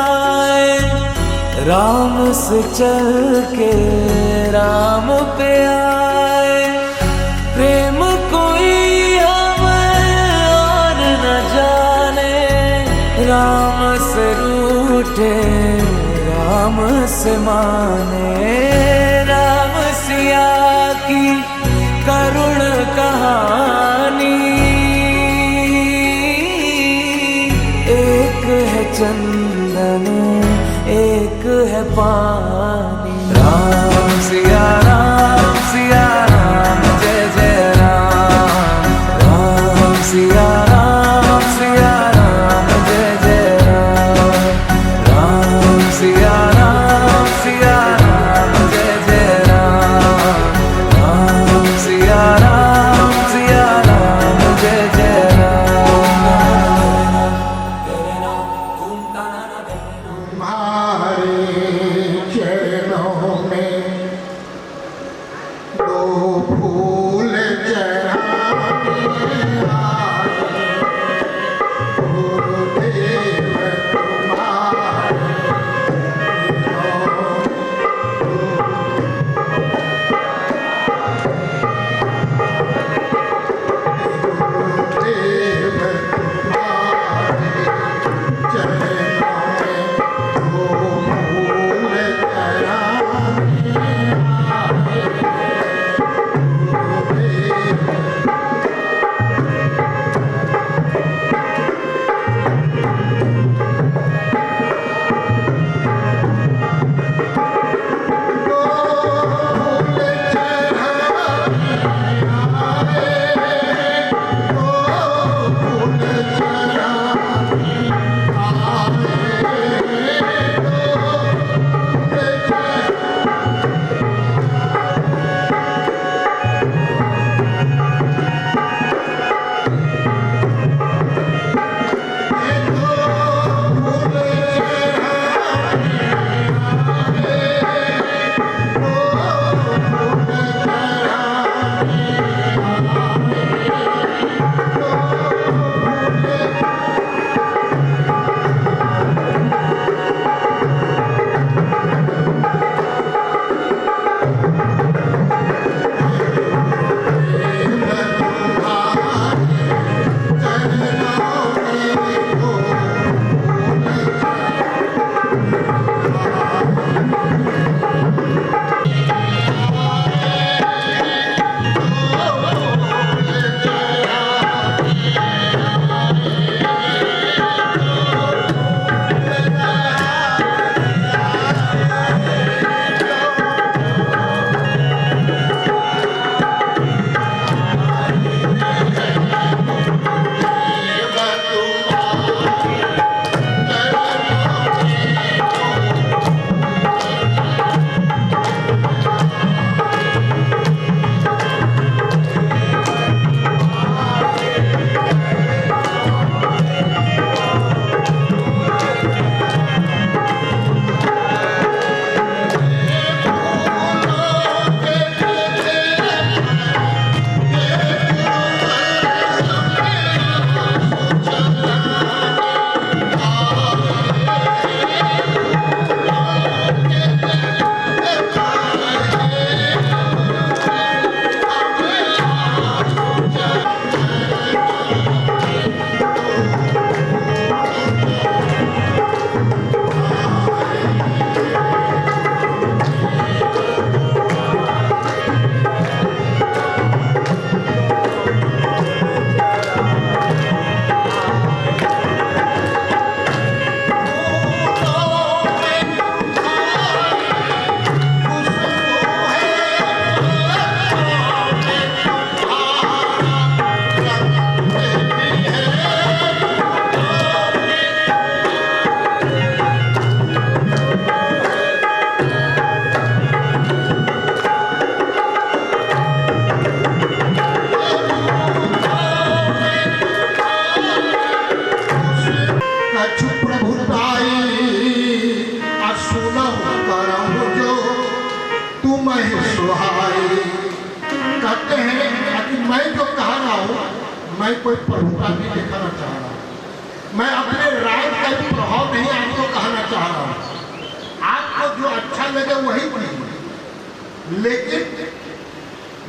आए, राम से चल के राम पे आए। प्रेम कोई हमें और न जाने, राम से रूठे राम से माने। राम सिया की करुण कहानी, एक है चंदन एक है पानी। राम सिया राम जय जय राम। राम सिया राम जय जय राम। राम सिया राम जय जय राम। राम सिया राम जय जय तुम्हारे चरणों में दो फूल चढ़ाने आए, गुरुदेव तुम्हारे गुरुदेव तुम्हारे चरणों में दो फूल चढ़ाने आए, मैं कोई प्रभुता नहीं दिखाना चाह रहा, मैं अपने राज का भी प्रभाव नहीं आपको कहना चाह लगे वही कीजिए, लेकिन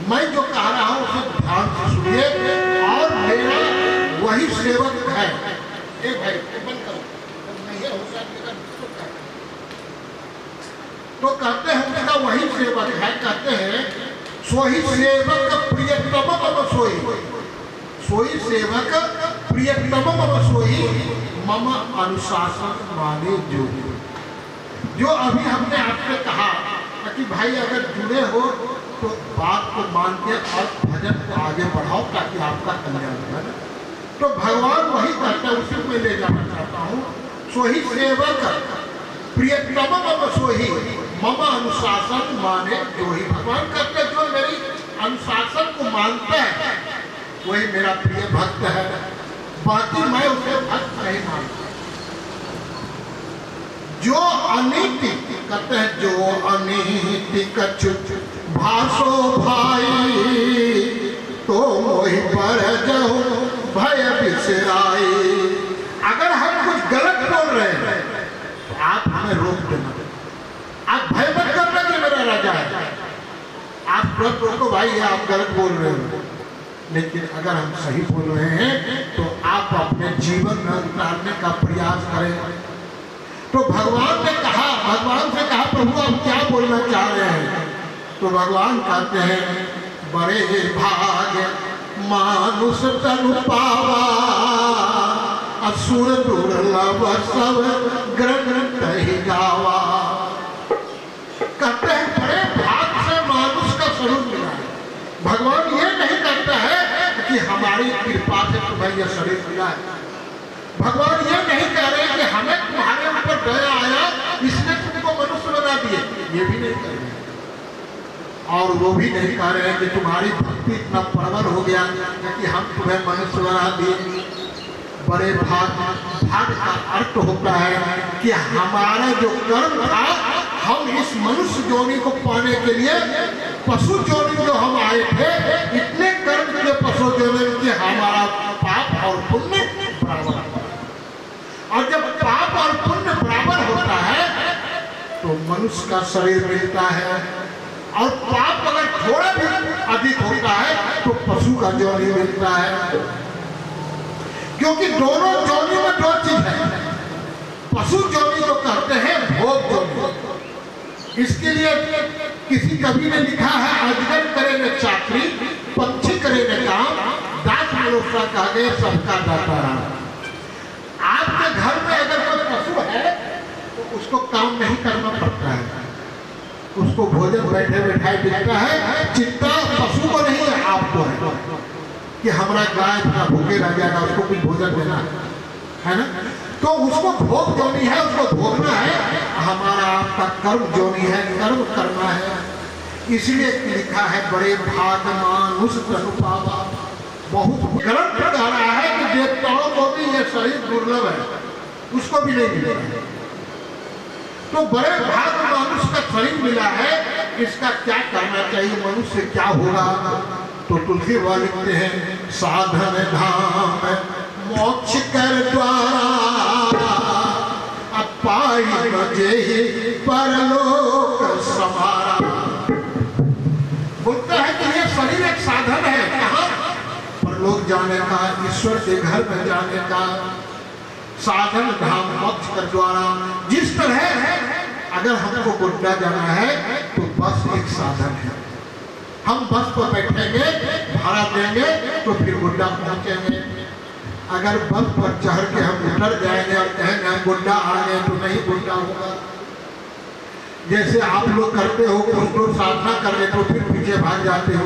मैं जो कह रहा हूं उसे ध्यान से सुनिए। और मेरा वही सेवक है। ए भाई बंद करो, नहीं है तो कहते हैं उसका वही सेवक है। कहते हैं सोही सेवक प्रियतम मम सोई, सोई सेवक प्रियतम मम सोई, मम अनुशासन माने जो अभी हमने आपसे कहा कि भाई अगर जुड़े हो तो बात को मान के और भजन को आगे बढ़ाओ ताकि आपका कल्याण हो। तो भगवान वही कहते हैं, उसी में ले जाना चाहता हूँ। सोही सेवक प्रियतम मम सोही, मम अनुशासन माने जो ही। भगवान कहते हैं जो मेरी अनुशासन को मानता है वही मेरा प्रिय भक्त है, बाकी मैं उसे भक्त नहीं मानता। जो अनीति कहते हैं, जो अनीति कछु भाषो भाई, तो मोहि पर जाऊं भय बिसराई। अगर हम कुछ गलत बोल रहे हैं तो आप हमें रोक देना, आप भय मत करना कि मेरा राजा है। आप तुरंत रोको, भाई आप गलत बोल रहे हो। लेकिन अगर हम सही बोल रहे हैं तो आप अपने जीवन में उतारने का प्रयास करें। तो भगवान ने कहा, भगवान से कहा प्रभु आप क्या बोलना चाह रहे हैं? तो भगवान कहते हैं बड़े भाग्य मानुष तनु पावा, असुर दुर्लभ सब ग्रंथ ही गावा। कहते हैं बड़े भाग से मानुष का स्वरूप मिला है। भगवान ये नहीं कहता है कि हमारी कृपा से तुम्हें यह शरीर मिला है। भगवान ये नहीं कह रहे कि हमें तुम्हारे ऊपर दया आया इसलिए तुमको मनुष्य बना दिए, ये भी नहीं कह रहे। और वो भी नहीं कह रहे हैं कि तुम्हारी भक्ति इतना प्रबल हो गया कि हम तुम्हें मनुष्य बना दिए। बड़े भाग का अर्थ होता है कि हमारा जो कर्म था, हम इस मनुष्य जोनि को पाने के लिए पशु जोनि जो हम आए थे, इतने कर्म के पशु जोनि के हमारा पाप और पुण्य बराबर। और जब पाप और पुण्य बराबर होता है तो मनुष्य का शरीर मिलता है, और पाप अगर थोड़ा भी अधिक होता है तो पशु का जोनि मिलता है। क्योंकि दोनों जोनि में दो चीज है। पशु जोनि जो कहते हैं भोग जोनि, इसके लिए किसी कवि ने लिखा है अजगर करे न चाकरी, पक्षी करे न काम, दास मनुष्य कहा गया सबका दाता राम। आपके घर में अगर कोई पशु है तो उसको काम नहीं करना पड़ता है, उसको भोजन बैठे बैठाए मिलता है। चिंता पशु को नहीं है, आपको है कि हमारा गाय थोड़ा भूखे रह जाएगा, उसको कुछ भोजन देना है ना। तो उसको भोग जोनि है, उसको भोगना है। हमारा आपका कर्म जोनि है, कर्म करना है। इसलिए लिखा है बड़े भाग मानुष तनु पावा। बहुत ग्रंथ कह रहा है कि देवताओं को भी यह शरीर दुर्लभ है, उसको भी नहीं मिला है। तो बड़े भाग मानुष का शरीर मिला है, इसका क्या करना चाहिए, मनुष्य क्या होगा? तो तुलसी वाले लिखते हैं साधन धाम मोक्ष कर द्वारा, अपाई बजे परलोक समारा। बोलता है कि ये शरीर एक साधन है, कहाँ परलोक जाने का, ईश्वर के घर में जाने का। साधन धाम मोक्ष कर द्वारा, जिस तरह है अगर हमको गुड्डा जाना है तो बस एक साधन है। हम बस पर बैठेंगे, भाड़ा देंगे तो फिर गुड्डा पहुंचेंगे। अगर बस पर चढ़ के हम उतर जाएंगे और कहेंगे हम गुड्डा आ गए तो नहीं गुड्डा होगा। जैसे आप लोग करते हो, कुछ लोग साधना कर लेते हो फिर पीछे भाग जाते हो,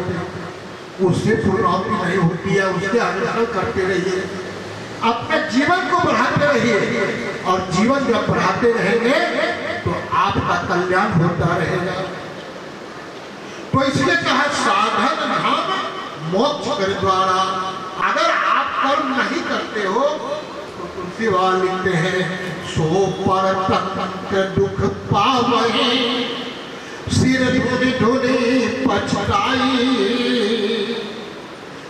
उससे पूर्णौती नहीं होती है। उसके अनुसरण करते रहिए, अपने जीवन को बढ़ाते रहिए, और जीवन जब बढ़ाते रहेंगे तो आपका कल्याण होता रहेगा। तो इसलिए कहा साधन धाम मोक्ष कर द्वारा। अगर आप कर्म नहीं करते हो तो तुलसी वाले लिखते हैं सो पर तक दुख पावहि, सिर धुनि धुनि पछताई,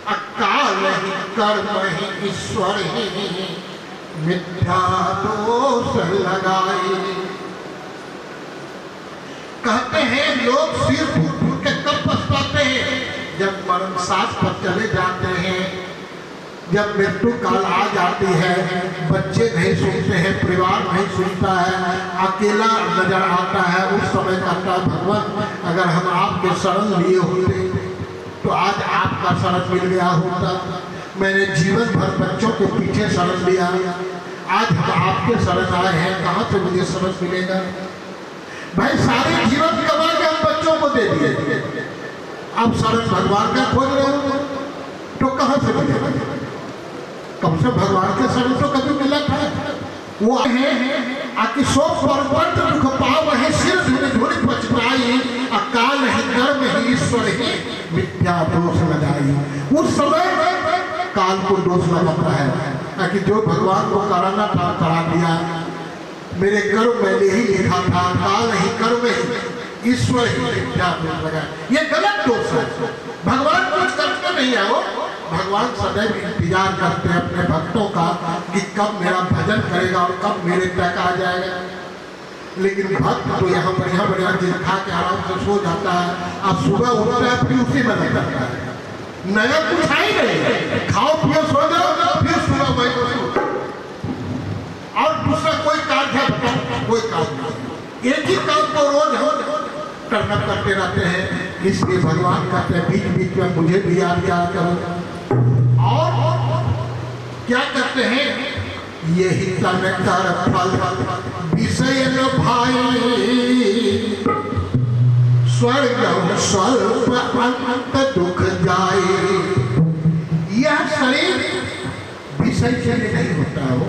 अकाल ही कर्म ही ईश्वर ही मिथ्या दोष लगाई। हैं लोग सिर फूट के कब पछताते हैं? जब मरण सांस पर चले जाते हैं, जब मृत्यु काल आ जाती है, बच्चे नहीं सुनते हैं, परिवार नहीं सुनता है, अकेला नजर आता है, उस समय कहता है भगवान अगर हम आपके शरण लिए होते तो आज आपका शरण मिल गया होता। मैंने जीवन भर बच्चों के पीछे शरण लिया, आज हम आपके शरण आए हैं, कहाँ से मुझे शरण मिलेगा? भाई सारे जीवन गवा के हम बच्चों को दे दिए, अब शरण भगवान का खोज रहे हो तो कहाँ से मिलेगा? कम से भगवान के शरण तो कभी मिला था। वो है आकि सो परपंत दुख पाव है सिर धुन धुन पछताई, अकाल है कर्म ही ईश्वर ही मिथ्या दोष लगाई। उस समय काल को दोष लगाता है कि जो भगवान को कराना था करा दिया, मेरे कर्म मैंने ही लिखा था, काल ही कर्म ही ईश्वर ही मिथ्या दोष लगाया। ये गलत दोष है, भगवान कुछ करते नहीं है। वो भगवान सदैव इंतजार करते हैं अपने भक्तों का कि कब मेरा भजन करेगा और कब मेरे तक आ जाएगा। लेकिन भक्त तो यहाँ बढ़िया चीज खा के आराम से सो जाता है, अब सुबह उठता है फिर उसी में लग जाता है, नया कुछ आई नहीं, खाओ पियो सो जाओ फिर सुबह वही को और दूसरा कोई कार्य है बताओ? कोई काम नहीं, एक ही काम को रोज करना करते रहते हैं। इसलिए भगवान कहते हैं बीच बीच में मुझे भी याद करो। और क्या करते हैं? यही तन कर फल विषय न भाई, स्वर्ग स्वल्प अंत दुख जाए। यह शरीर विषय से नहीं होता हो,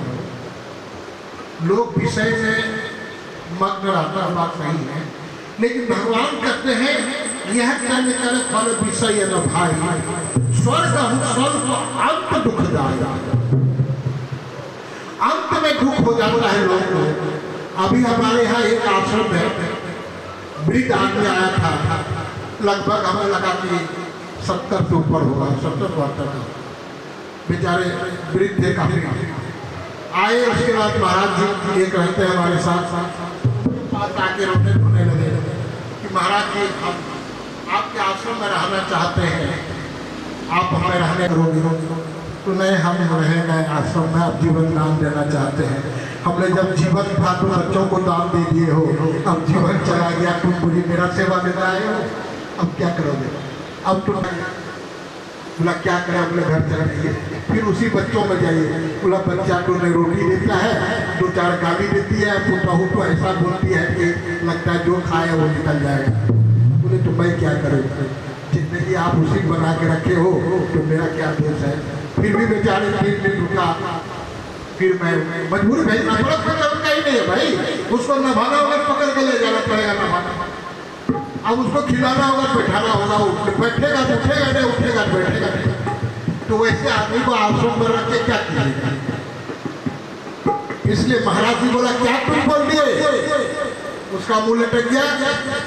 लोग विषय में मग्न रहता बात नहीं है, लेकिन भगवान कहते हैं यह तन कर फल विषय न भाई, स्वर्ग स्वल्प अंत दुख जाए। अंत में दुख हो जाता है लोगों को। अभी हमारे यहाँ एक आश्रम है, वृद्ध आदमी आया था, लगभग हमें लगा कि 70 से ऊपर होगा, 70-72 का, बेचारे वृद्ध थे काफी आए। उसके बाद महाराज जी एक रहते हैं हमारे साथ पास आके रोने लगे कि महाराज जी हम आपके आश्रम में रहना चाहते हैं, आप हमें रहने करोगे? तो नहीं, हम रहेंगे आश्रम में, आप जीवन दान देना चाहते हैं। हमने जब जीवन था तो बच्चों को दान दे दिए हो, अब जीवन चला गया, तुम मुझे मेरा सेवा देना आए हो, अब क्या करोगे? अब तो बोला क्या करें, अपने घर चले जाइए, फिर उसी बच्चों में जाइए। बोला बच्चा तो नहीं रोटी देता है, 2-4 गाली देती है, बहू तो ऐसा बोलती है कि लगता है जो खाए वो निकल जाएगा। बोले तो मैं क्या करूँ, जिंदगी आप उसी बना के रखे हो तो मेरा क्या दोष है? फिर भी बेचारे 3 दिन रुका, फिर मैं मजबूर भेजना पड़ा, उनका ही नहीं है भाई, उसको नभाना होगा, पकड़ के ले जाना पड़ेगा नभाना। अब उसको खिलाना होगा, बैठाना होगा, बैठेगा तो उठेगा नहीं, उठेगा तो बैठेगा नहीं। तो वैसे आदमी को आश्रम में रख के क्या कीजिएगा? इसलिए महाराज जी बोला क्या तुम बोल दिए? उसका मुंह लटक गया।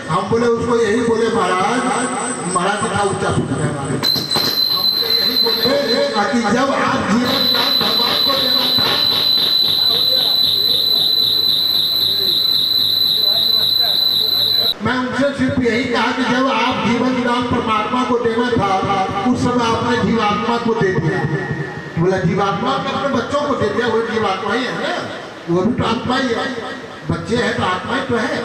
हम बोले उसको यही बोले महाराज जी का ऊंचा सुनते हैं हमारे, हम बोले यही बोले ताकि जब आप जीवन भगवान को देना था, मैं उनसे सिर्फ यही कहा कि जब आप जीवन दान परमात्मा को देना था उस समय आपने जीवात्मा को दे दिया। बोला जीवात्मा अपने बच्चों को दे दिया, वो जीवात्मा ही है ना, वो भी तो आत्मा ही है, बच्चे हैं तो आत्मा ही तो है।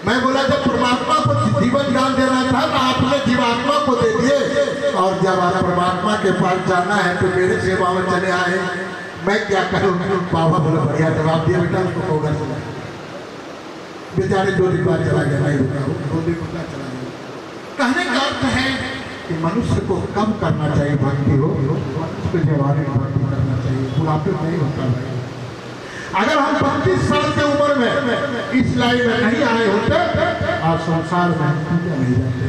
मैं बोला जब परमात्मा को जीवन दान देना था तो आपने जीवात्मा को दे दिए, और जब आप परमात्मा के पास जाना है तो मेरे सेवा में चले आए, मैं क्या करूँ? बाबा बोला बढ़िया जवाब दिया बेटा, उसको होगा चला। बेचारे 2 दिन बाद चला गया, नहीं रुका, 2 दिन रुका चला गया। कहने का अर्थ है कि मनुष्य को कम करना चाहिए भक्ति हो, मनुष्य को जवानी भक्ति करना चाहिए, बुढ़ापे नहीं होता भाई। अगर हम 25 साल की उम्र में इस लाइन में नहीं आए होते और संसार में पूजा नहीं जाते।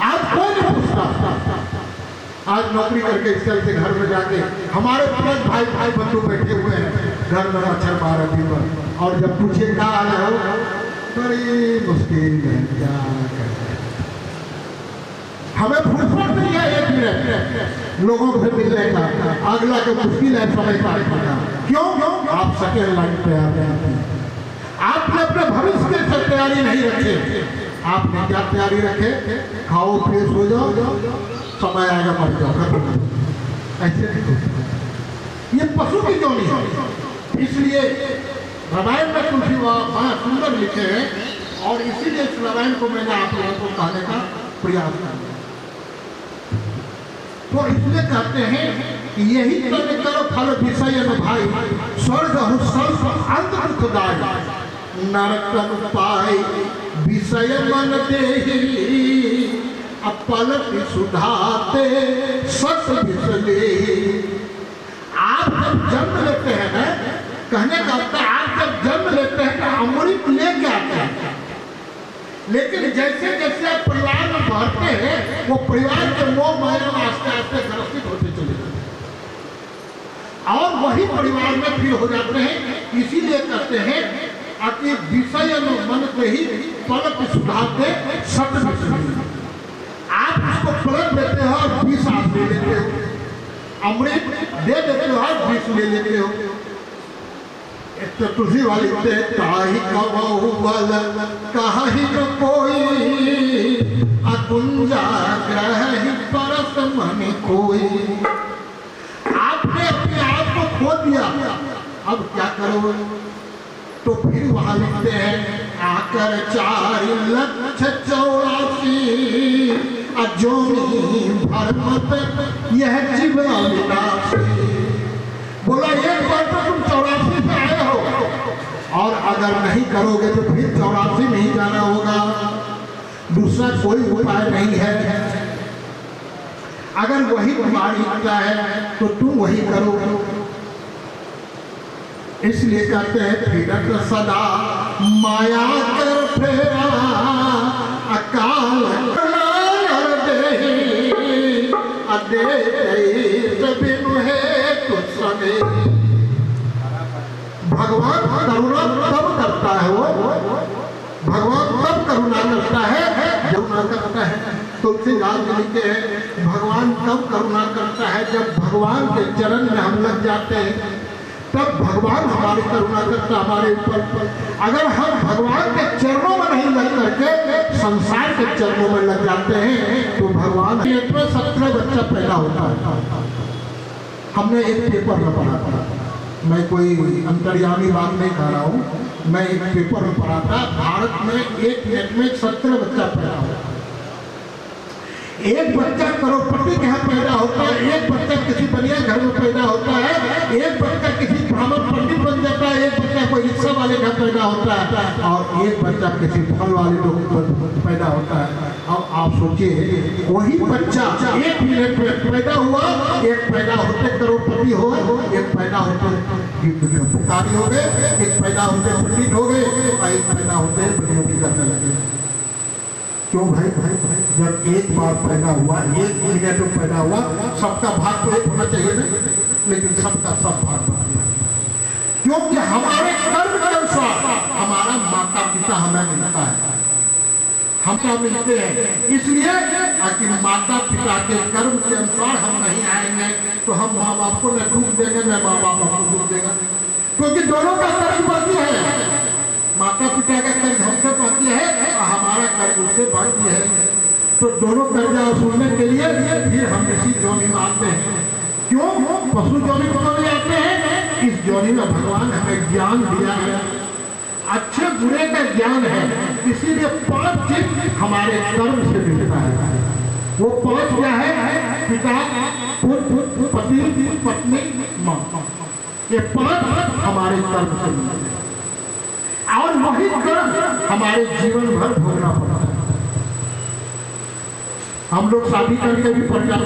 आज कोई नहीं पूछता, आज नौकरी करके इस तरह से घर में जाके हमारे पास भाई बंधु बैठे हुए हैं घर में मच्छर मारा पर, और जब पूछे क्या आ रहे हो, बड़ी मुश्किल है, क्या करें, हमें फुर्सत नहीं है 1 मिनट लोगों से मिलने का, अगला के मुश्किल है समय पार करना। क्यों? आप सेकेंड लाइन पे आ गए हैं, आपने अपने भविष्य के लिए तैयारी नहीं रखे। आपने क्या तैयारी रखे? खाओ फ्रेश हो जाओ, समय आएगा मर जाओ, खत्म। ऐसे नहीं होता। ये पशु की जोड़ी है। इसलिए रामायण में तुलसी वहाँ सुंदर लिखे हैं, और इसीलिए इस रामायण को मैंने आप लोगों को कहने का प्रयास किया। तो इसलिए कहते हैं कि यही कर्म करो फल विषय न भाई, स्वर्ग सर्व अंत दुखदाई, नरक पाए विषय मन देहि, अपलक सुधाते सत विषले। आप जब जन्म लेते हैं ना, कहने का अर्थ है आप जब जन्म लेते हैं तो अमृत लेके आते हैं, लेकिन जैसे जैसे आप परिवार में बढ़ते हैं वो परिवार के मोह माया में आस्ते आस्ते ग्रसित होते चले जाते हैं और वही परिवार में फिर हो जाते हैं। इसीलिए कहते हैं कि विषय मन पे ही पलक सुधारते सत विषय। आप उसको पलक देते हो और विष आप ले लेते हो, अमृत दे देते हो और विष ले लेते हो। तो तुलसी वाली ताही कबहुबल कहि न कोई, अकुंजा ग्रह परस मन कोई। आपने अपने आप को खो दिया, अब क्या करो? तो फिर वहां लिखते हैं आकर 4,84,000 अजोनी भरमत यह जीवन विनाशी। बोला एक बार तो तुम 84 पे आए हो, और अगर नहीं करोगे तो फिर 84 में ही जाना होगा, दूसरा कोई उपाय नहीं है। अगर वही तुम्हारी इच्छा है तो तुम वही करो। इसलिए कहते हैं फिरत सदा माया कर फेरा, अकाल भगवान करुणा तब करता है, वो भगवान तब करुणा करता है जब करुणा करता है। तुलसीदास जी लिखते हैं भगवान तब करुणा करता है जब भगवान के चरण में हम लग जाते हैं, तब भगवान हमारी करुणा करता हमारे ऊपर। अगर हम भगवान के चरणों में नहीं लग करके संसार के चरणों में लग जाते हैं तो भगवान में 17 बच्चा पैदा होता है। हमने एक पेपर में पढ़ा था, मैं कोई अंतर्यामी बात नहीं कह रहा हूँ, मैं एक पेपर में पढ़ा था भारत में 1 मिनट में 17 बच्चा पैदा होता है। एक बच्चा करोड़पति के यहाँ पैदा होता है, एक बच्चा किसी बढ़िया घर में पैदा होता है, एक बच्चा किसी ब्राह्मण पंडित बन जाता है, एक बच्चा कोई रिक्शा वाले घर पैदा होता है, और एक बच्चा किसी फल वाले लोग पैदा होता है। अब आप सोचिए वही बच्चा 1 मिनट में पैदा हुआ, एक पैदा होते करोड़पति हो, एक पैदा होते भिखारी हो गए, एक पैदा होते पंडित हो गए, और एक पैदा होते ब्रह्ममुखी करने लगे। क्यों भाई? जब एक बार पैदा हुआ, 1 मिनट में पैदा हुआ, सबका भाग तो एक होना चाहिए ना, लेकिन सबका सब भाग बन गया। क्योंकि हमारे कर्म के अनुसार हमारा माता पिता हमें मिलता है, हम क्या मिलते हैं। इसलिए कि माता पिता के कर्म के अनुसार हम नहीं आएंगे तो हम माँ बाप को न दुख देंगे, न माँ बाप को दुख देगा, क्योंकि दोनों का कर्म बाकी है। माता पिता का कर्ज हमसे बाकी है और हमारा कर्ज उससे बाकी है, तो दोनों कर्जा वसूलने के लिए फिर हम इसी जोनी में आते हैं। क्यों? पशु जोनी में नहीं आते हैं, इस जोनी में भगवान हमें ज्ञान दिया है, अच्छे बुरे का ज्ञान है, इसीलिए 5 चीज हमारे कर्म से मिलता है। वो 5 क्या है? पिता, पुत्र, पति, पत्नी, माँ, ये 5 हमारे कर्म से मिलते हैं, और वही कर्म हमारे जीवन भर भोगना पड़ता है। हम लोग शादी करके भी परेशान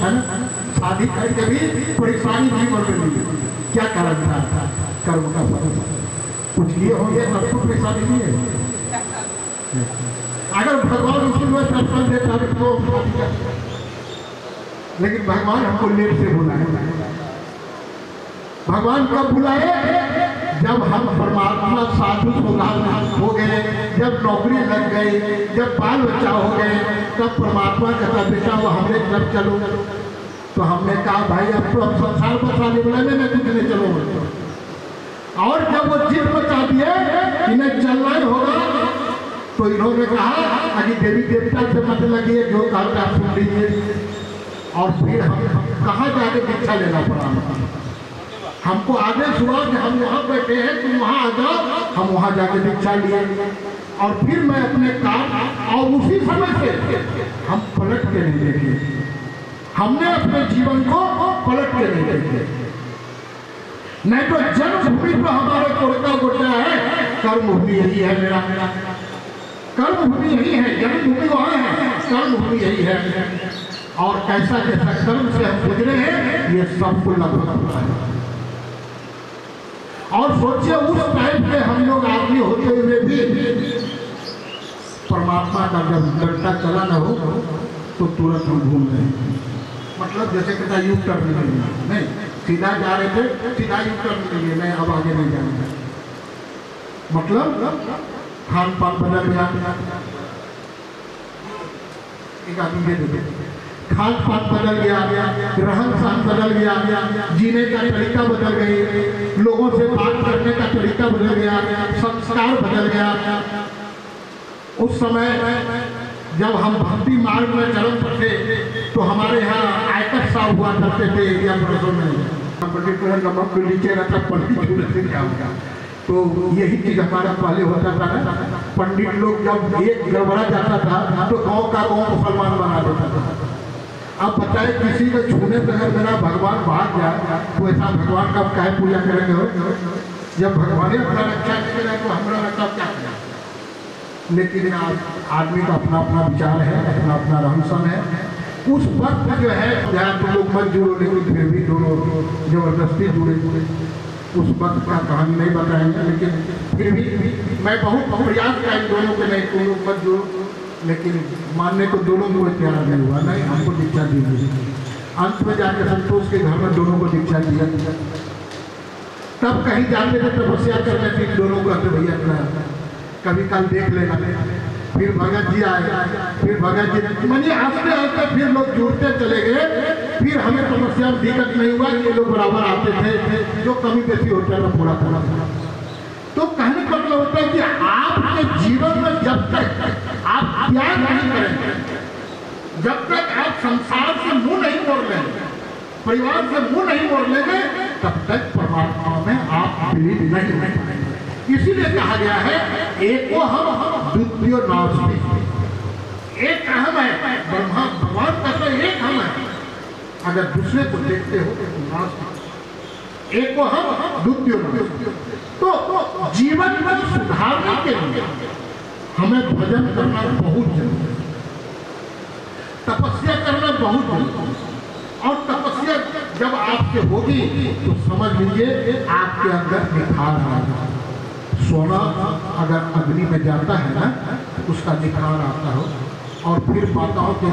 है ना, शादी करके भी परेशानी जीवन में मिली, क्या कारण था? कर्म का फल। कुछ लिए होंगे तब तो परेशानी नहीं है। अगर भगवान उसमें दर्शन देता तो, लेकिन भगवान हमको लेट से बुलाए। भगवान कब बुलाए? जब हम परमात्मा साधु हो गए, जब नौकरी लग गई, जब बाल बच्चा हो गए, तब परमात्मा कहता बेटा वो हमने जब चलो, तो हमने कहा भाई अब तो हम संसार बसाने वाले में कुछ नहीं चलो। और जब वो जिद बचा दिए कि नहीं चलना ही होगा, अपनी देवी देवता से मत लगिए, जो कहते आप सुन लीजिए। और फिर हम कहाँ जाके दीक्षा लेना पड़ा? हमको आदेश हुआ कि हम वहाँ बैठे हैं, तुम वहाँ आ जाओ। हम वहाँ जाके दीक्षा लिए और फिर मैं अपने काम, और उसी समय से हम पलट के नहीं देखे, हमने अपने जीवन को पलट के नहीं देखे। नहीं तो जन्मभूमि पर हमारे कोड़का गोटा है, कर्मभूमि यही है मेरा, कर्मभूमि यही है, जन्मभूमि वहाँ है, कर्मभूमि यही है। और कैसा कैसा कर्म से हम गुजरे हैं ये सबको लगभग पता है। और सोचिए उस टाइम पे हम लोग आदमी होते हुए भी परमात्मा का जब डंडा चला न हो तो तुरंत हम घूम रहे हैं। मतलब जैसे कहता यू टर्न नहीं, सीधा जा रहे थे, सीधा यू टर्न लिए, नहीं अब आगे नहीं जाना। मतलब खान पान बदल गया, एक आदमी दे खान पान बदल गया, रहन सहन बदल गया, जीने का तरीका बदल गई, लोगों से बात करने का तरीका बदल गया, संस्कार बदल गया। उस समय जब हम भक्ति मार्ग में चरण पर थे तो हमारे यहाँ आयकर साहब हुआ करते थे एरिया बरसों में, नमक के नीचे रहता पंडित छूने से क्या होगा। तो यही चीज हमारा पहले होता था ना, पंडित लोग जब एक गड़बड़ा जाता था तो गाँव का गाँव मुसलमान बना देता था। अब बताए किसी को छूने से अगर मेरा भगवान भाग जाए तो ऐसा भगवान का क्या पूजा करेंगे हो? जब भगवान ही अपना रक्षा करेगा तो हमारा रक्षा क्या करेगा? लेकिन आदमी का अपना अपना विचार है, अपना अपना रहन सहन है। उस वक्त जो है जहाँ तो लोग मत जुड़ो, लेकिन फिर भी दोनों जबरदस्ती जुड़े। उस वक्त का कहानी नहीं बताएंगे, लेकिन फिर भी मैं बहुत प्रयास किया इन दोनों के, नहीं तुम लोग मत जुड़ो, लेकिन मानने को दोनों को तैयार नहीं हुआ। नहीं, हमको दीक्षा दी। अंत में जाकर संतोष के घर में दोनों को दीक्षा दिया। तब कहीं जाते थे तपस्या करने के, दोनों को कहते भैया कभी कल देख लेना। फिर भगत जी आए, फिर भगत जी मानिए आस्ते आस्ते फिर लोग जुड़ते चले गए। फिर हमें समस्या में दिक्कत नहीं हुआ, ये लोग बराबर आते थे, जो कमी बेसी होता था पूरा पूरा। तो कहने का मतलब होता है कि आपके जीवन में जब तक आप त्याग नहीं करेंगे, जब तक आप संसार से मुंह नहीं मोड़ लेंगे, परिवार से मुंह नहीं मोड़ लेंगे, तब तक परमात्मा में आप विलीन नहीं हो पाएंगे। इसीलिए कहा गया है एक को हम द्वितीय नास्ति। एक अहम है, ब्रह्मा भगवान कहते हैं एक हम है, अगर दूसरे को देखते हो तो नास्ति। एक को हम द्वितीय नास्ति। तो जीवन में सुधारने के लिए हमें भजन करना बहुत जरूरी है, तपस्या करना बहुत जरूरी है। और तपस्या जब आपसे होगी तो समझ लीजिए आपके अंदर निखार आएगा। सोना अगर अग्नि में जाता है ना, उसका निखार आता हो, और फिर माताओं के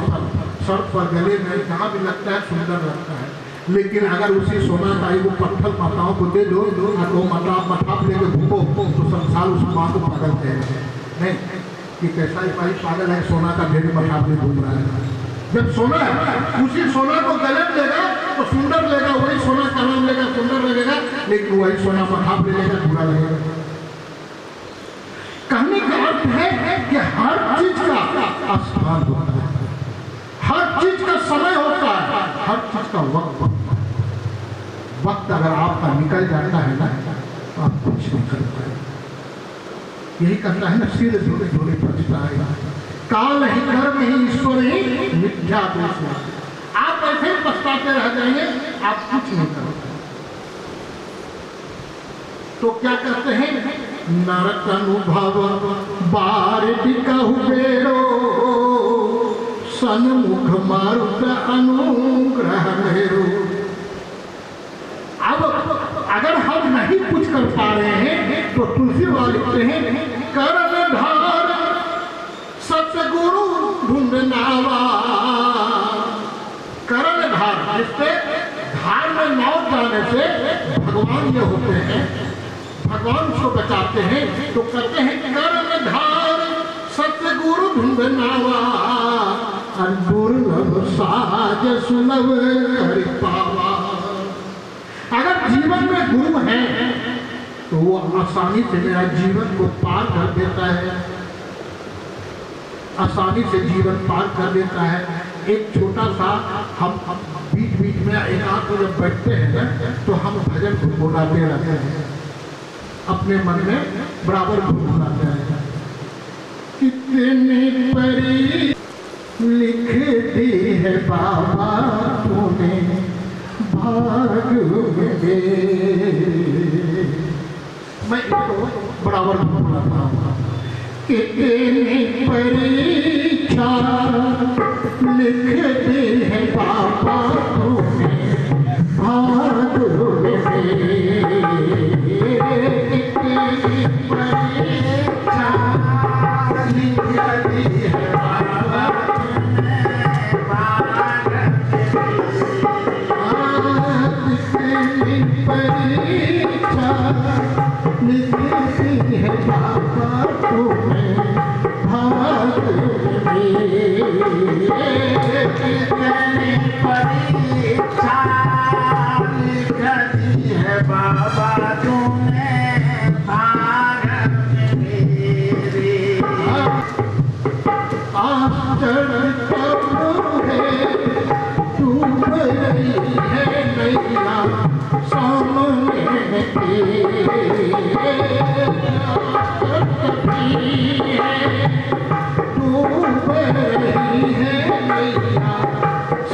सर पर गले में जहाँ भी लगता है सुंदर लगता है। लेकिन अगर उसी सोना का एक पत्थर माताओं को दे दो तो माता मठाप लेके घूमो तो संसार उस माँ को पागल कहेगा। नहीं कि कैसा ही पागल है, सोना का ढेर मठाप ले घूम रहा है। जब सोना है उसी सोना को गले में लेगा तो सुंदर लेगा, वही सोना का नाम लेगा सुंदर लगेगा, लेकिन वही सोना मठाप ले लेगा बुरा लगेगा। कहने का अर्थ है कि हर चीज का स्थान होता है, हर चीज का समय होता है, हर चीज का वक्त होता है। वक्त अगर आपका निकल जाता है ना तो आप कुछ नहीं कर पाए। यही कहता है ना, सिर धोरे धोरे पछताएगा, काल ही कर्म ही ईश्वर ही मिथ्या दोष। आप ऐसे ही पछताते रह जाएंगे, आप कुछ नहीं करोगे। तो क्या कहते हैं, नरक अनुभव बारिका हुबेरो सन्मुख मारुत अनुग्रह मेरो। अब अगर हम नहीं कुछ कर पा रहे हैं तो तुलसी वाले लिखते हैं, करण धार सतगुरु ढूंढनावा। करण धार, जिससे धार में नाव जाने से भगवान ये होते हैं, भगवान उसको बचाते हैं। तो कहते हैं करण धार सतगुरु ढूंढनावा, दुर्लभ साज सुलभ हरि पावा। अगर जीवन में गुरु है तो वो आसानी से मेरा जीवन को पार कर देता है। आसानी से जीवन पार कर देता है। एक छोटा सा हम बीच बीच में एकांत में जब बैठते हैं ना, तो हम भजन गुनगुनाते रहते हैं, अपने मन में बराबर गुनगुनाते हैं। कितनी परी लिख दी है बाबा तूने भाग में। मैं इसको बराबर गुनगुनाता हूँ। कितनी परीक्षा लिख दी है बाबा तूने भाग में। कितनी परीक्षा लिख दी है बाबा तूने भाग में। कितनी परीक्षा लिख दी है बाबा तूने भाग में। कितनी परीक्षा लिख दी है बाबा तूने भाग मेरे। आश्चर्य कब है डूब रही है नैया सामने तेरे। डूब रही है नैया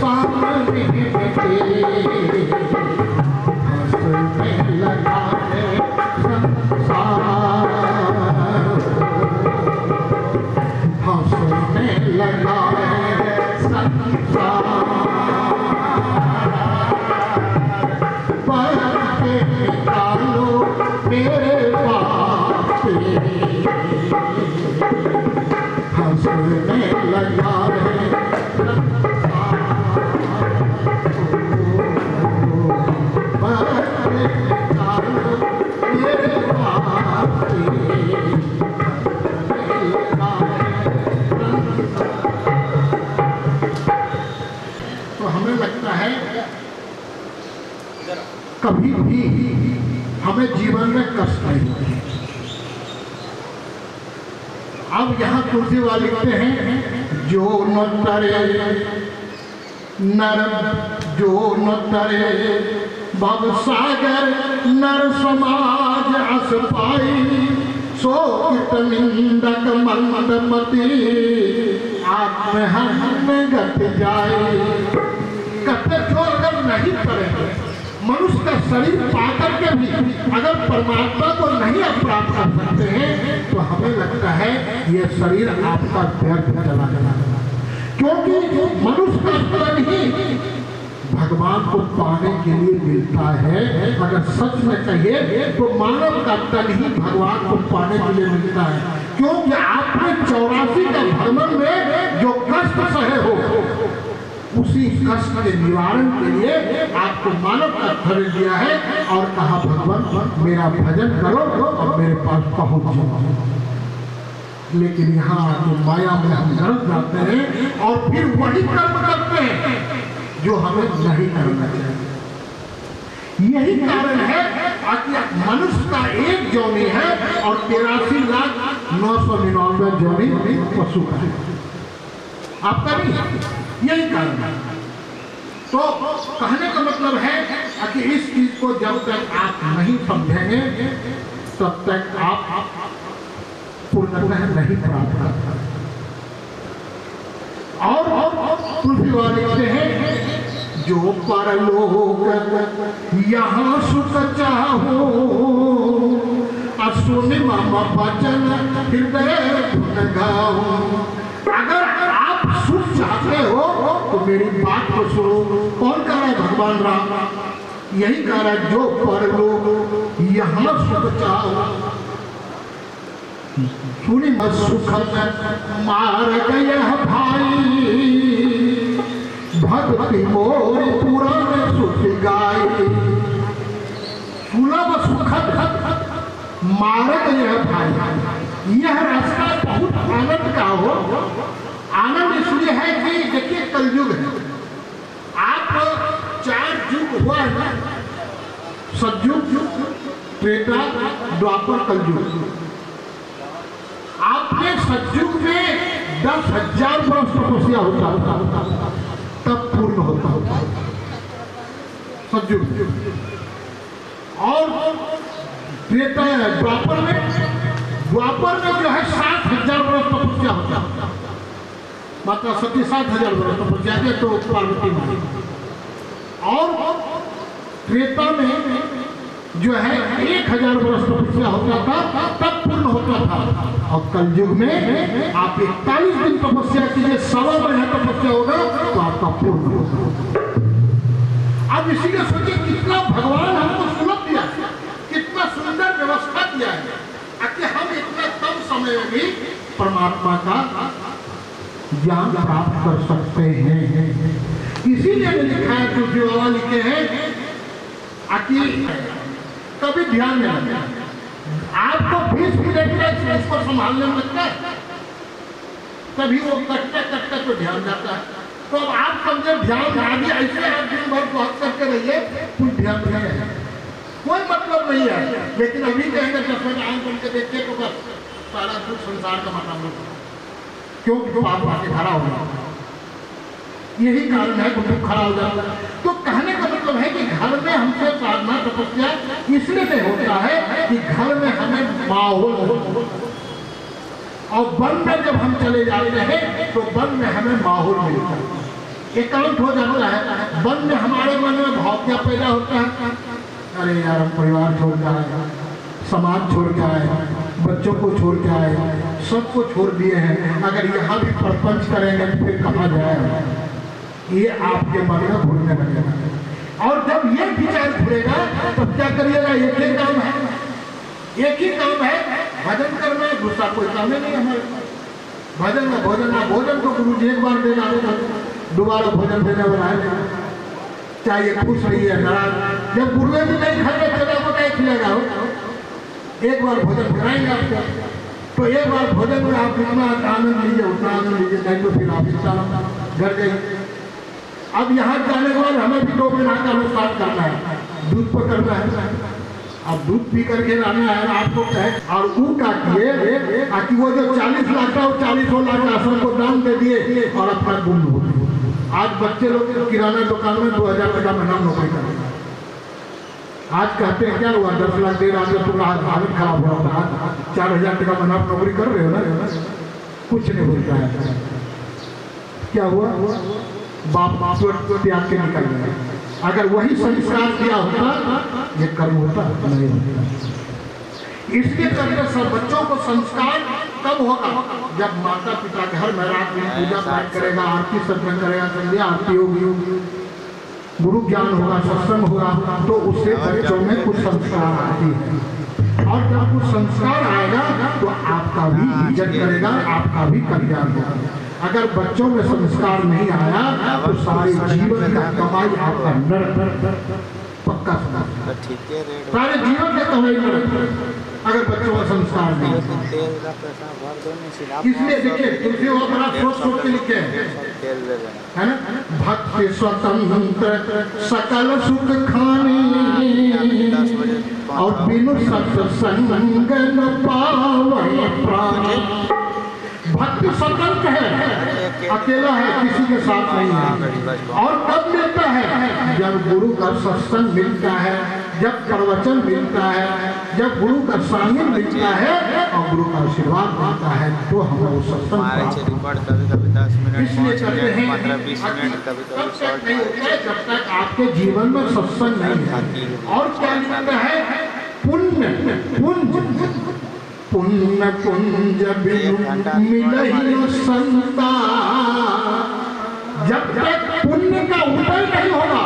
सामने तेरे। हंसने लगा है संसार, हंसने लगा है संसार। पर के निकालो मेरे पास से, हंसने लगा है संसार। पर के निकालो मेरे पास से, हंसने लगा है संसार। तो हमें लगता है कभी भी हमें जीवन में कष्ट नहीं होते। अब यहाँ तुलसीवाल लिखते हैं, जो न तरे नर, जो न तरे भव सागर नर समाज अस पाई। सो कित निंदक मंदमती आत्महन गत जाए। कहते जो अगर नहीं करेंगे, मनुष्य का शरीर पाकर के भी अगर परमात्मा को नहीं आप प्राप्त कर सकते हैं, तो हमें लगता है ये शरीर आपका व्यर्थ चला गया। क्योंकि मनुष्य का तन ही भगवान को पाने के लिए मिलता है। अगर सच में कहिए तो मानव का तन ही भगवान को पाने के लिए मिलता है। क्योंकि आपने 84 का भ्रमण में जो कष्ट सहे हो, उसी कष्ट के निवारण के लिए आपको मानव का धर्म दिया है और कहा भगवान मेरा भजन करो और मेरे पास पहुंच जाओ। लेकिन यहाँ तो माया में हम डर जाते हैं और फिर वही कर्म करते हैं जो हमें नहीं करना चाहिए। यही कारण है कि मनुष्य का एक जोनी है और 83,999 जोनी पशु का है, आपका नहीं। यही कारण है। तो कहने का मतलब है कि इस चीज को जब तक आप नहीं समझेंगे तब तक आप पूर्णतः नहीं प्राप्त कर सकते। और तुलसीवाल लिखते हैं, जो परलोक यहाँ सुख चाहो सुनि मम वचन हृदय धुन गाओ। अगर आप सुख चाहते हो तो मेरी बात को सुनो। कौन कह रहा है? भगवान राम यही कह रहा है, जो परलोक यहाँ सुख चाहो सुनि मम सुख मार गया भाई। भक्ति मोर पुराण सुख गाय। सुलभ सुखद मार्ग यह भाई। यह रास्ता बहुत आनंद का हो। आनंद इसलिए है कि देखिए कलयुग है, आप 4 युग हुआ है ना, सतयुग, त्रेता, द्वापर, कलयुग। आपने सतयुग में 10,000 वर्ष तपस्या होता तब पूर्ण होता सतयुग। और त्रेता द्वापर में जो है 7,000 वर्ष तपस्या होता, माता सती 7,000 वर्ष तपस्या के तो पार्वती माई। और त्रेता में जो है 1,000 वर्ष तपस्या होता था तब पूर्ण होता था। और कलयुग में आप 41 दिन तपस्या कीजिए, 1.25 महीना तपस्या होगा तो आपका पूर्ण होगा। अब इसीलिए सोचिए कितना भगवान हमको सुलभ दिया, कितना सुंदर व्यवस्था दिया है कि हम इतना कम समय में भी परमात्मा का ज्ञान प्राप्त कर सकते हैं। इसीलिए लिखा है, तुलसी बाबा लिखे हैं कि कभी ध्यान में रखना, आपको 20 मिनट में उसको संभालने में लगता है, तभी वो कटते तो ध्यान जाता है। तो अब आप समझे ध्यान आगे ऐसे आप दिन भर बहुत करके रहिए, कुछ ध्यान नहीं है, कोई मतलब नहीं है। लेकिन अभी कहेंगे 10 मिनट आंख बन के देखिए तो बस सारा दुख संसार का मतलब क्यों आप आगे खड़ा होगा, यही कारण है कि दुख खड़ा हो जाता है। तो कहने का मतलब है कि घर में हमसे साधना तपस्या इसलिए नहीं होता है कि घर में हमें माहौल हो, और वन में जब हम चले जाते हैं तो वन में हमें माहौल मिलता है, एकांत हो जाता है। वन में हमारे मन में भाव क्या पैदा होता है, अरे यार हम परिवार छोड़ के आए, समाज छोड़ के आए, बच्चों को छोड़ के आए, सबको छोड़ दिए हैं, अगर यहाँ भी प्रपंच करेंगे तो फिर कहाँ जाए, ये आपके मन में घूरने लगेगा। और जब ये विचार घूरेगा तो क्या करिएगा, एक ही काम है, एक ही काम है भजन करना है, दूसरा कोई काम ही नहीं हमारे। भजन में भोजन को गुरु जी एक बार देना, दोबारा भोजन देने वाला है, चाहे खुश रहिए नाराज। जब गुरुए जी नहीं खाते चला को नहीं खिलेगा, एक बार भोजन कराएंगे आपको, तो एक बार भोजन में आप जितना आनंद लीजिए उतना आनंद लीजिए, नहीं तो फिर आप इस घर जाइए। अब यहाँ जाने के बाद हमें भी 2 महीना का अनुष्ठान करना है, दूध पर करना है, अब दूध पी करके लाना है आपको कहे। और वो क्या किए कि वो जो 40 लाख का 40 लाख का आश्रम को दान दे दिए और अपना गुम हो गए। आज बच्चे लोग किराना दुकान में 2,000 टका महीना नौकरी कर रहे हैं। आज कहते हैं क्या हुआ 10 लाख दे रहा है तो हालत खराब हो रहा था, 4,000 टका महीना नौकरी कर रहे हो ना, कुछ नहीं बोलता है। क्या हुआ, बाप त्याग के निकल गए। अगर वही संस्कार किया होता ये कर्म होता नहीं होता। इसके करके सब बच्चों को संस्कार कब होगा, जब माता पिता घर में रात में पूजा पाठ करेगा, आरती सत्संग करेगा, संध्या आरती होगी, गुरु ज्ञान होगा, सत्संग होगा, तो उससे बच्चों में कुछ संस्कार आती है। और जब कुछ संस्कार आएगा तो आपका भी इज्जत करेगा, आपका भी कल्याण होगा। अगर बच्चों में संस्कार नहीं आया तो सारे जीवन का कमाई आपका नरक पक्का सारे जीवन का कमाई नरक, अगर बच्चों में संस्कार नहीं। इसलिए देखिए तुलसी वो बड़ा सोच के लिखे है ना, भक्ति स्वतंत्र सकल सुख खाने और बिनु सत्संग न पावै प्राण। भक्ति स्वतंत्र है, अकेला है, किसी के साथ नहीं है। और कब मिलता है, जब गुरु का सत्संग मिलता है, जब प्रवचन मिलता है, जब गुरु का सानिध्य मिलता है और गुरु का आशीर्वाद मिलता है, तो हम वो सत्संग इसलिए करते हैं। जब तक आपके जीवन में सत्संग नहीं है। और क्या लिखता है, पुण्य पुंज मिलहि संता। जब तक पुण्य का उदय नहीं होगा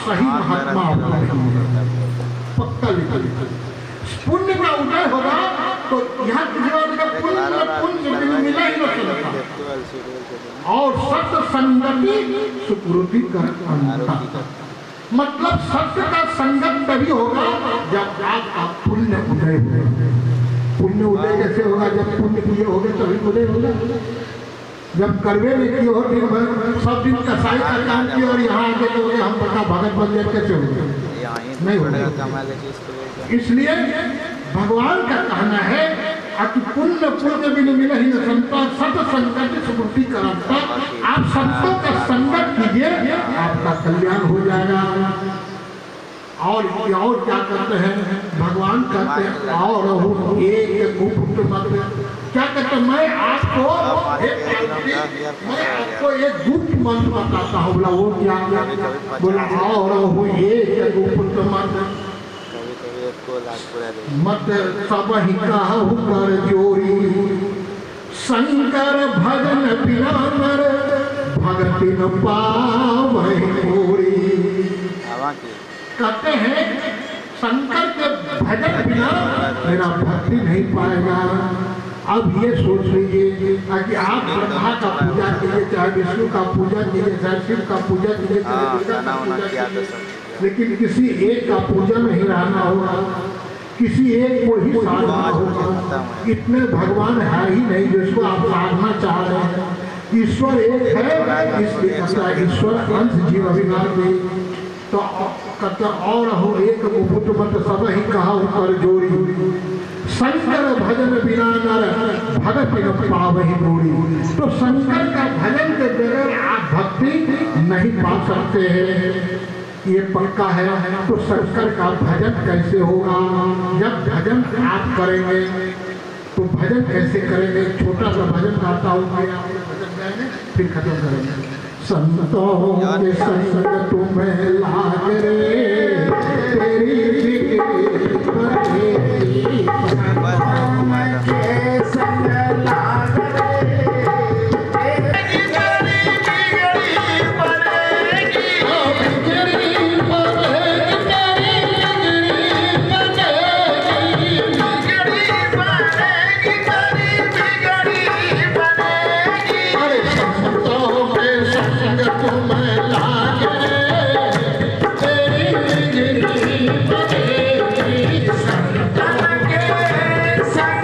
सही महात्मा पक्का लिखा। पुण्य का उदय होगा तो यहाँ पुण्य मिला ही नहीं सकता। और सत्य संगति सुकृति कर, मतलब सत्य का संगत तभी होगा जब आपका पुण्य उदय होगा। पुण्य उदय कैसे होगा, जब पुण्य किए होगे तभी उदय होगा। जब करवे में किए हो दिन भर सब दिन कसाई का काम किया और यहाँ आके तो हम पता भगत बन जाए, कैसे होगा, नहीं होगा। इसलिए भगवान का कहना है अति पुण्य पुण्य बिन मिला ही न संता सत संकट स्मृति करता। आप संतों का संगत कीजिए, आपका कल्याण हो जाएगा। और क्या करते हैं भगवान कहते हैं और एक गुप्त मंत्र। क्या कहते हैं मैं आपको एक गुप्त मंत्र बताता हूँ। बोला वो क्या? बोला और एक गुप्त मंत्र मत सब ही कहु कर जोरी शंकर भजन बिना नर भगति न पावहि मोरी। कहते हैं शंकर के भजन बिना मेरा भक्ति नहीं पाएगा। अब ये सोच लीजिए कि आप ब्रह्मा का पूजा कीजिए, चाहे विष्णु का पूजा कीजिए, चाहे शिव का पूजा कीजिए, चाहे दुर्गा का पूजा कीजिए, लेकिन किसी एक का पूजा नहीं रहना होगा, किसी एक को ही साधना होगा। इतने भगवान है ही नहीं जिसको आप साधना चाह रहे हैं। ईश्वर एक है, इसलिए कहता है ईश्वर अंश जीव अविनाशी। तो कहता और हो एक मुकुट मत सब ही कहा कर जोड़ी शंकर भजन बिना नर भगति न पावहि मोरी। तो शंकर का भजन के बगैर आप भक्ति नहीं पा सकते हैं, ये पक्का है। तो शंकर का भजन कैसे होगा? जब भजन आप करेंगे तो भजन कैसे करेंगे? छोटा सा भजन गाता हूँ, भजन गाएंगे फिर खत्म करेंगे। संतों के संग तुम्हें लाग रे तेरी बिगड़ी पड़ेगी, के संग लाग रे तेरी बिगड़ी पड़ेगी, बिगड़ी पड़ेगी तेरी बिगड़ी पड़ेगी, बिगड़ी पड़ेगी। अरे संतों के संग तुम्हें लाग रे तेरी बिगड़ी पड़ेगी, संतों के संग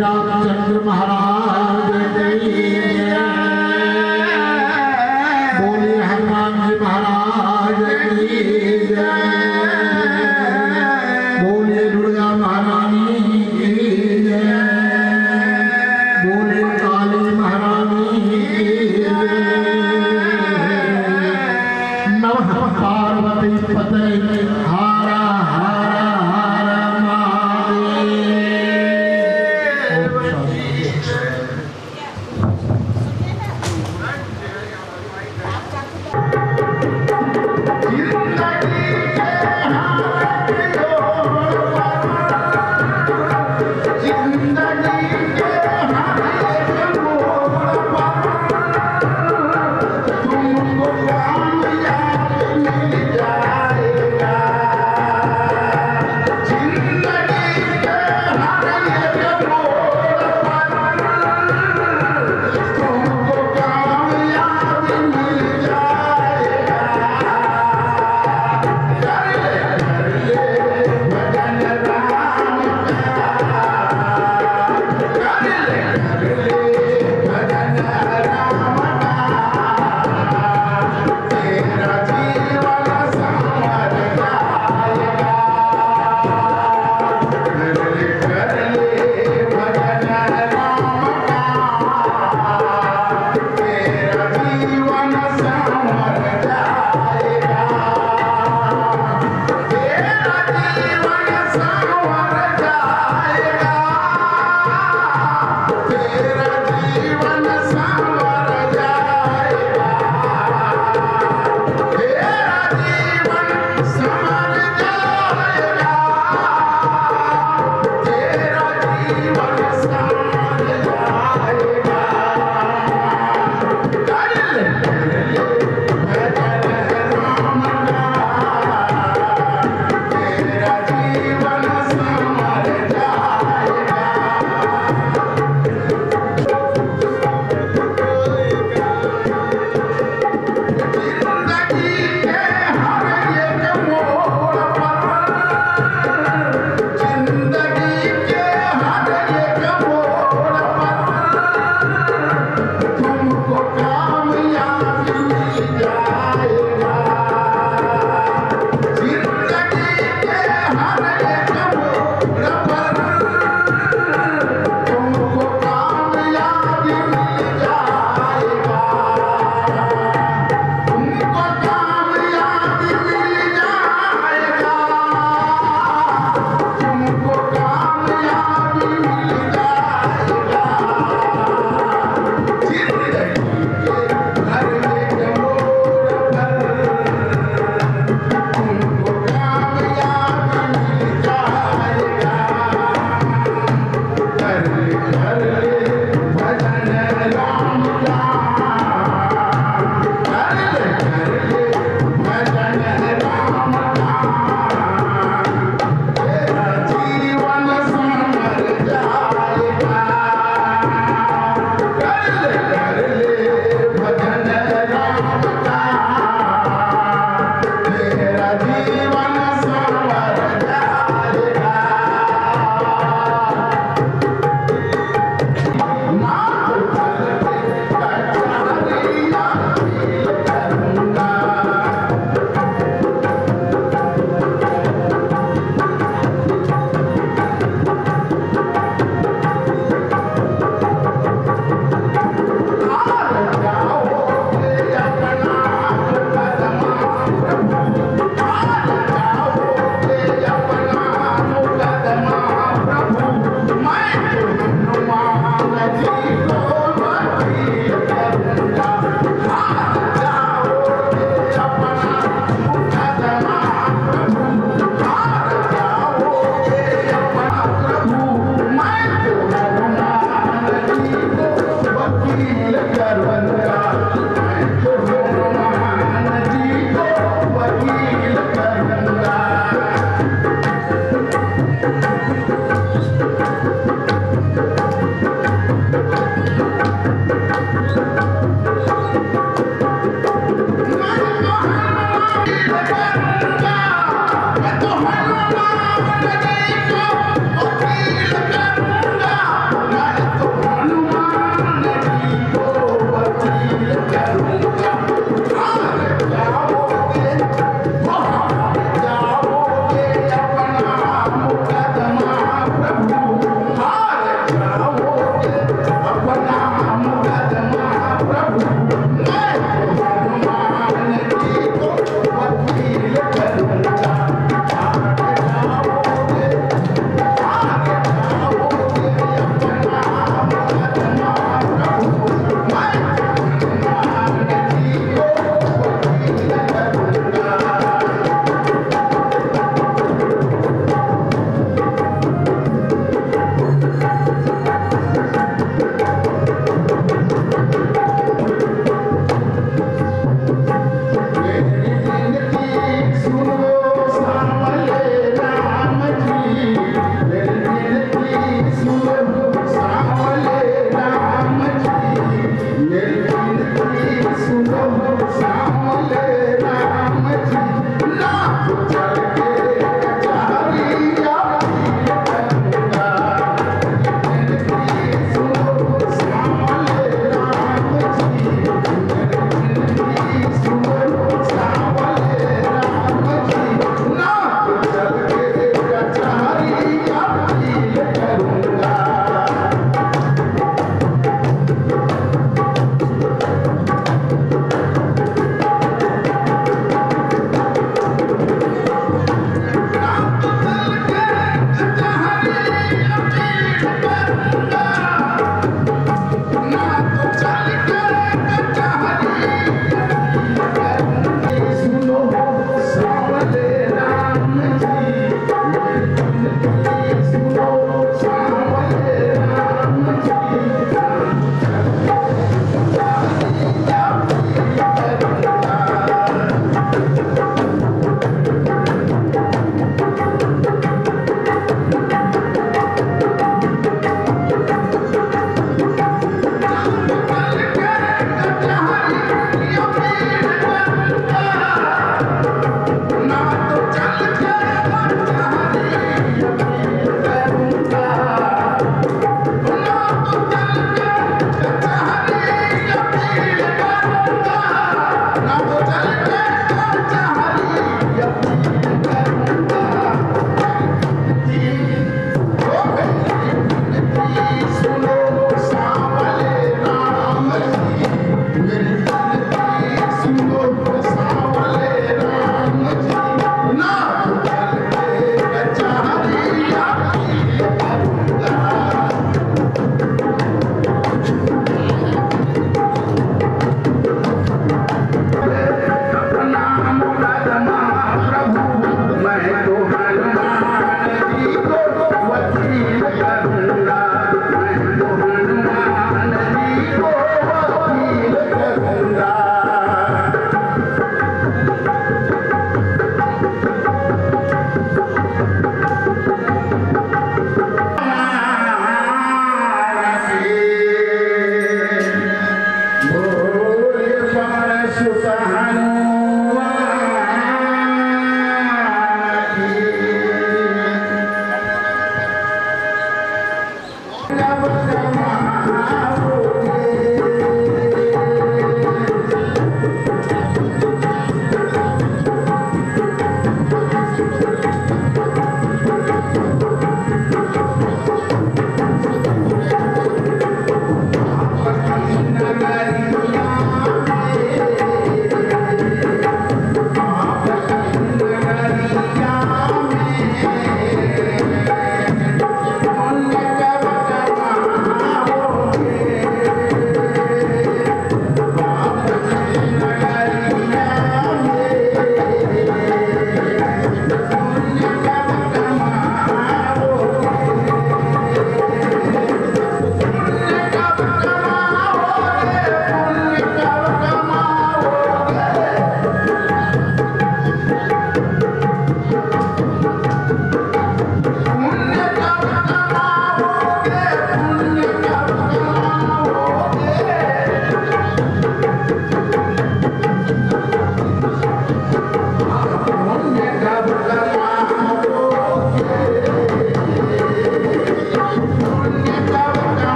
रामचंद्र महाराज की जय। बोलिए हनुमान जी महाराज की जय। बोलिए दुर्गा महारानी की जय। बोलिए काली महारानी की जय। नमः पार्वती पते हारा हारा हारा महादेव।